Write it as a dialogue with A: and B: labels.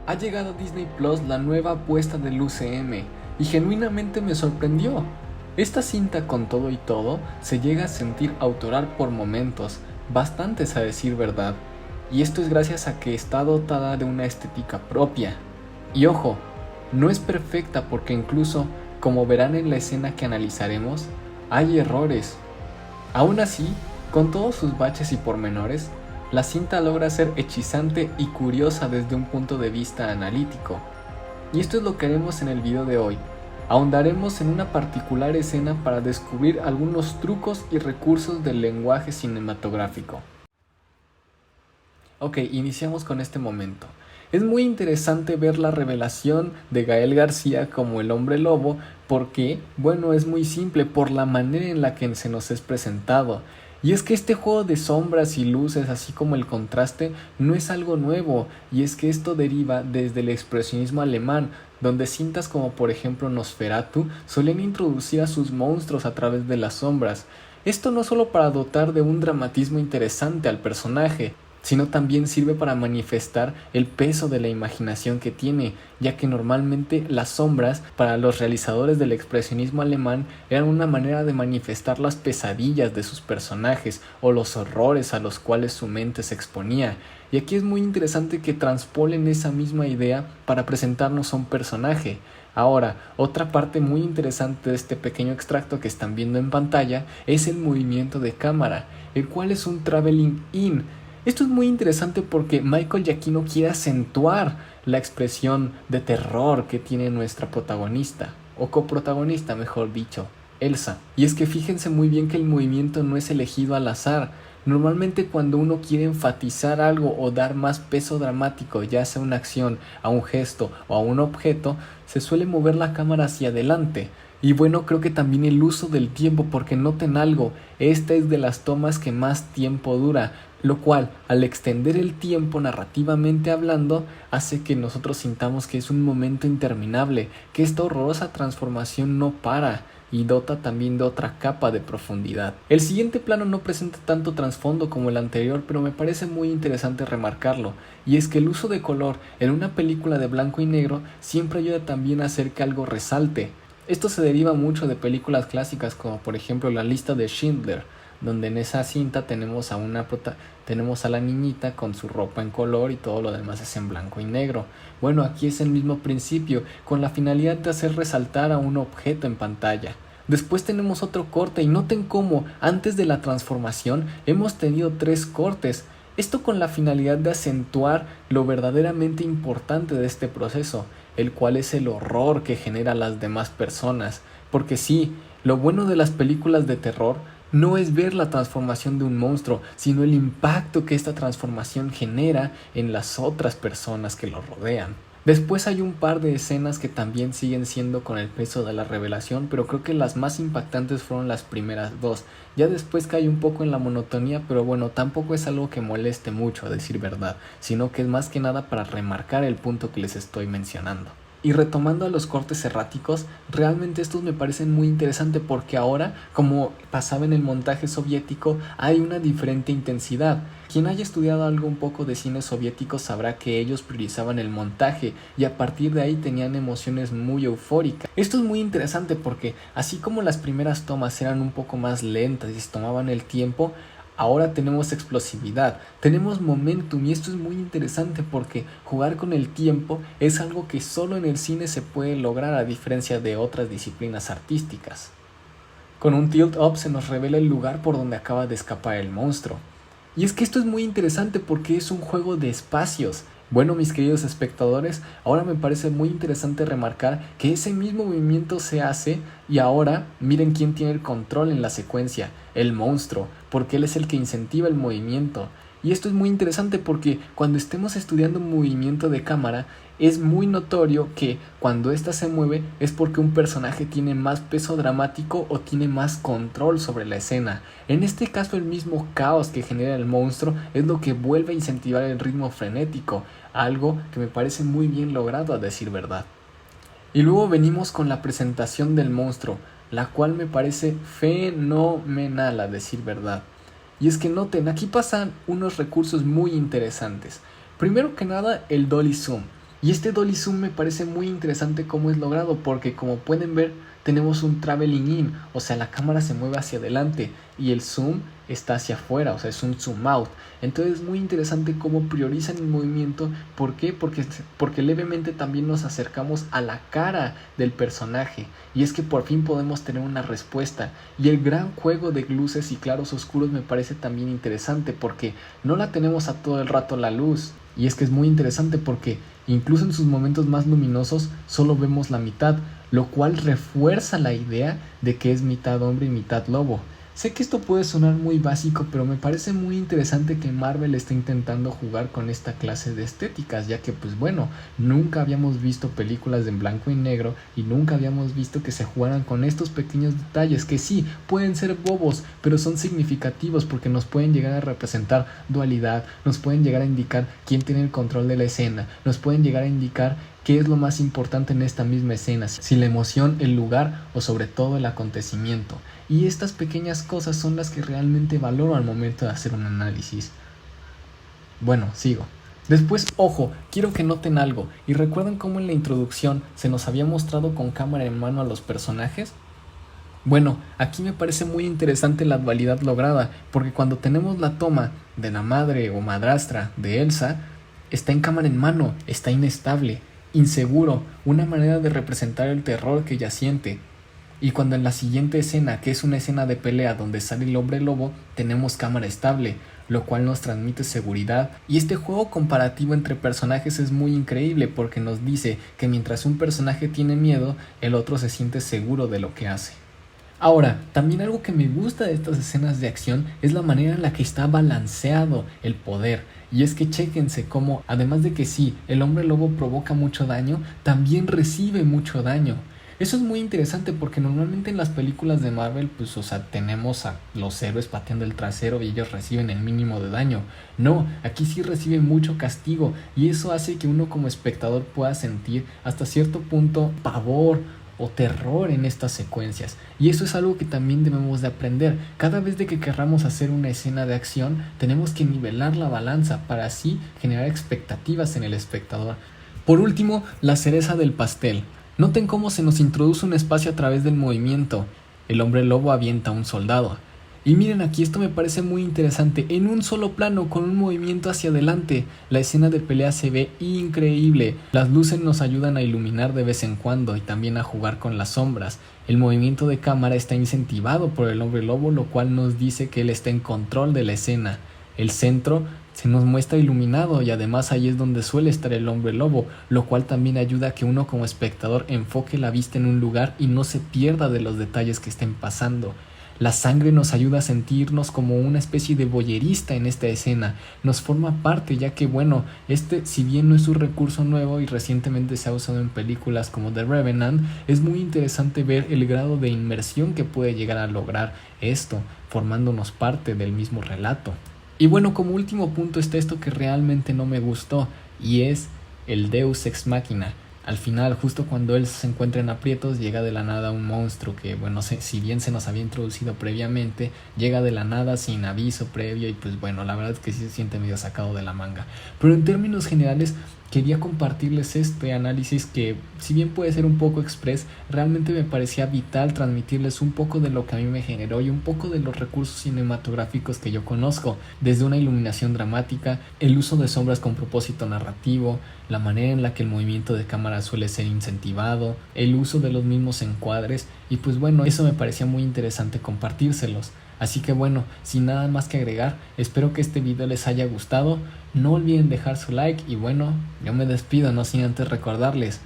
A: Ha llegado a Disney Plus la nueva apuesta del UCM y genuinamente me sorprendió. Esta cinta con todo y todo se llega a sentir autoral por momentos, bastantes a decir verdad, y esto es gracias a que está dotada de una estética propia. Y ojo, no es perfecta porque incluso, como verán en la escena que analizaremos, hay errores. Aún así, con todos sus baches y pormenores, la cinta logra ser hechizante y curiosa desde un punto de vista analítico. Y esto es lo que haremos en el video de hoy. Ahondaremos en una particular escena para descubrir algunos trucos y recursos del lenguaje cinematográfico. Ok, iniciamos con este momento. Es muy interesante ver la revelación de Gael García como el hombre lobo porque, bueno, es muy simple por la manera en la que se nos es presentado. Y es que este juego de sombras y luces, así como el contraste, no es algo nuevo, y es que esto deriva desde el expresionismo alemán, donde cintas como por ejemplo Nosferatu suelen introducir a sus monstruos a través de las sombras. Esto no solo para dotar de un dramatismo interesante al personaje, sino también sirve para manifestar el peso de la imaginación que tiene, ya que normalmente las sombras para los realizadores del expresionismo alemán eran una manera de manifestar las pesadillas de sus personajes o los horrores a los cuales su mente se exponía. Y aquí es muy interesante que transpolen esa misma idea para presentarnos a un personaje. Ahora, otra parte muy interesante de este pequeño extracto que están viendo en pantalla es el movimiento de cámara, el cual es un traveling in. Esto es muy interesante porque Michael Giacchino quiere acentuar la expresión de terror que tiene nuestra protagonista, o coprotagonista mejor dicho, Elsa. Y es que fíjense muy bien que el movimiento no es elegido al azar. Normalmente cuando uno quiere enfatizar algo o dar más peso dramático, ya sea una acción, a un gesto o a un objeto, se suele mover la cámara hacia adelante. Y bueno, creo que también el uso del tiempo, porque noten algo, esta es de las tomas que más tiempo dura, lo cual, al extender el tiempo narrativamente hablando, hace que nosotros sintamos que es un momento interminable, que esta horrorosa transformación no para, y dota también de otra capa de profundidad. El siguiente plano no presenta tanto trasfondo como el anterior, pero me parece muy interesante remarcarlo, y es que el uso de color en una película de blanco y negro siempre ayuda también a hacer que algo resalte. Esto se deriva mucho de películas clásicas como por ejemplo La lista de Schindler, donde en esa cinta tenemos a la niñita con su ropa en color y todo lo demás es en blanco y negro. Bueno, aquí es el mismo principio, con la finalidad de hacer resaltar a un objeto en pantalla. Después tenemos otro corte y noten cómo antes de la transformación hemos tenido 3 cortes. Esto con la finalidad de acentuar lo verdaderamente importante de este proceso, el cual es el horror que genera a las demás personas. Porque sí, lo bueno de las películas de terror no es ver la transformación de un monstruo, sino el impacto que esta transformación genera en las otras personas que lo rodean. Después hay un par de escenas que también siguen siendo con el peso de la revelación, pero creo que las más impactantes fueron las primeras 2. Ya después cae un poco en la monotonía, pero bueno, tampoco es algo que moleste mucho a decir verdad, sino que es más que nada para remarcar el punto que les estoy mencionando. Y retomando a los cortes erráticos, realmente estos me parecen muy interesantes porque ahora, como pasaba en el montaje soviético, hay una diferente intensidad. Quien haya estudiado algo un poco de cine soviético sabrá que ellos priorizaban el montaje y a partir de ahí tenían emociones muy eufóricas. Esto es muy interesante porque así como las primeras tomas eran un poco más lentas y se tomaban el tiempo, ahora tenemos explosividad, tenemos momentum y esto es muy interesante porque jugar con el tiempo es algo que solo en el cine se puede lograr a diferencia de otras disciplinas artísticas. Con un tilt up se nos revela el lugar por donde acaba de escapar el monstruo. Y es que esto es muy interesante porque es un juego de espacios. Bueno, mis queridos espectadores, ahora me parece muy interesante remarcar que ese mismo movimiento se hace y ahora miren quién tiene el control en la secuencia, el monstruo, porque él es el que incentiva el movimiento. Y esto es muy interesante porque cuando estemos estudiando un movimiento de cámara, es muy notorio que cuando ésta se mueve es porque un personaje tiene más peso dramático o tiene más control sobre la escena. En este caso el mismo caos que genera el monstruo es lo que vuelve a incentivar el ritmo frenético, algo que me parece muy bien logrado a decir verdad. Y luego venimos con la presentación del monstruo, la cual me parece fenomenal a decir verdad. Y es que noten, aquí pasan unos recursos muy interesantes. Primero que nada, el dolly zoom. Y este dolly zoom me parece muy interesante cómo es logrado, porque como pueden ver tenemos un traveling in, o sea, la cámara se mueve hacia adelante y el zoom está hacia afuera, o sea, es un zoom out. Entonces es muy interesante cómo priorizan el movimiento. ¿Por qué? Porque levemente también nos acercamos a la cara del personaje, y es que por fin podemos tener una respuesta. Y el gran juego de luces y claros oscuros me parece también interesante, porque no la tenemos a todo el rato la luz. Y es que es muy interesante porque incluso en sus momentos más luminosos solo vemos la mitad, lo cual refuerza la idea de que es mitad hombre y mitad lobo. Sé que esto puede sonar muy básico, pero me parece muy interesante que Marvel esté intentando jugar con esta clase de estéticas, ya que pues bueno, nunca habíamos visto películas en blanco y negro y nunca habíamos visto que se jugaran con estos pequeños detalles que sí, pueden ser bobos, pero son significativos porque nos pueden llegar a representar dualidad, nos pueden llegar a indicar quién tiene el control de la escena, nos pueden llegar a indicar qué es lo más importante en esta misma escena, si la emoción, el lugar o sobre todo el acontecimiento. Y estas pequeñas cosas son las que realmente valoro al momento de hacer un análisis. Bueno, sigo. Después, ojo, quiero que noten algo, y recuerden cómo en la introducción se nos había mostrado con cámara en mano a los personajes. Bueno, aquí me parece muy interesante la dualidad lograda, porque cuando tenemos la toma de la madre o madrastra de Elsa, está en cámara en mano, está inestable, inseguro, una manera de representar el terror que ella siente. Y cuando en la siguiente escena, que es una escena de pelea donde sale el hombre lobo, tenemos cámara estable, lo cual nos transmite seguridad. Y este juego comparativo entre personajes es muy increíble porque nos dice que mientras un personaje tiene miedo, el otro se siente seguro de lo que hace. Ahora, también algo que me gusta de estas escenas de acción es la manera en la que está balanceado el poder. Y es que chéquense cómo, además de que sí, el hombre lobo provoca mucho daño, también recibe mucho daño. Eso es muy interesante porque normalmente en las películas de Marvel, pues, o sea, tenemos a los héroes pateando el trasero y ellos reciben el mínimo de daño. No, aquí sí reciben mucho castigo, y eso hace que uno como espectador pueda sentir hasta cierto punto pavor o terror en estas secuencias. Y eso es algo que también debemos de aprender. Cada vez de que querramos hacer una escena de acción, tenemos que nivelar la balanza para así generar expectativas en el espectador. Por último, la cereza del pastel. Noten cómo se nos introduce un espacio a través del movimiento. El hombre lobo avienta a un soldado. Y miren aquí, esto me parece muy interesante. En un solo plano, con un movimiento hacia adelante, la escena de pelea se ve increíble. Las luces nos ayudan a iluminar de vez en cuando y también a jugar con las sombras. El movimiento de cámara está incentivado por el hombre lobo, lo cual nos dice que él está en control de la escena. El centro se nos muestra iluminado y además ahí es donde suele estar el hombre lobo, lo cual también ayuda a que uno como espectador enfoque la vista en un lugar y no se pierda de los detalles que estén pasando. La sangre nos ayuda a sentirnos como una especie de voyerista en esta escena, nos forma parte, ya que bueno, si bien no es un recurso nuevo y recientemente se ha usado en películas como The Revenant, es muy interesante ver el grado de inmersión que puede llegar a lograr esto, formándonos parte del mismo relato. Y bueno, como último punto está esto que realmente no me gustó, y es el Deus Ex Machina. Al final, justo cuando él se encuentra en aprietos, llega de la nada un monstruo que, bueno, si bien se nos había introducido previamente, llega de la nada sin aviso previo y pues bueno, la verdad es que sí se siente medio sacado de la manga. Pero en términos generales, quería compartirles este análisis que, si bien puede ser un poco express, realmente me parecía vital transmitirles un poco de lo que a mí me generó y un poco de los recursos cinematográficos que yo conozco, desde una iluminación dramática, el uso de sombras con propósito narrativo, la manera en la que el movimiento de cámara suele ser incentivado, el uso de los mismos encuadres, y pues bueno, eso me parecía muy interesante compartírselos. Así que bueno, sin nada más que agregar, espero que este video les haya gustado. No olviden dejar su like y bueno, yo me despido no sin antes recordarles,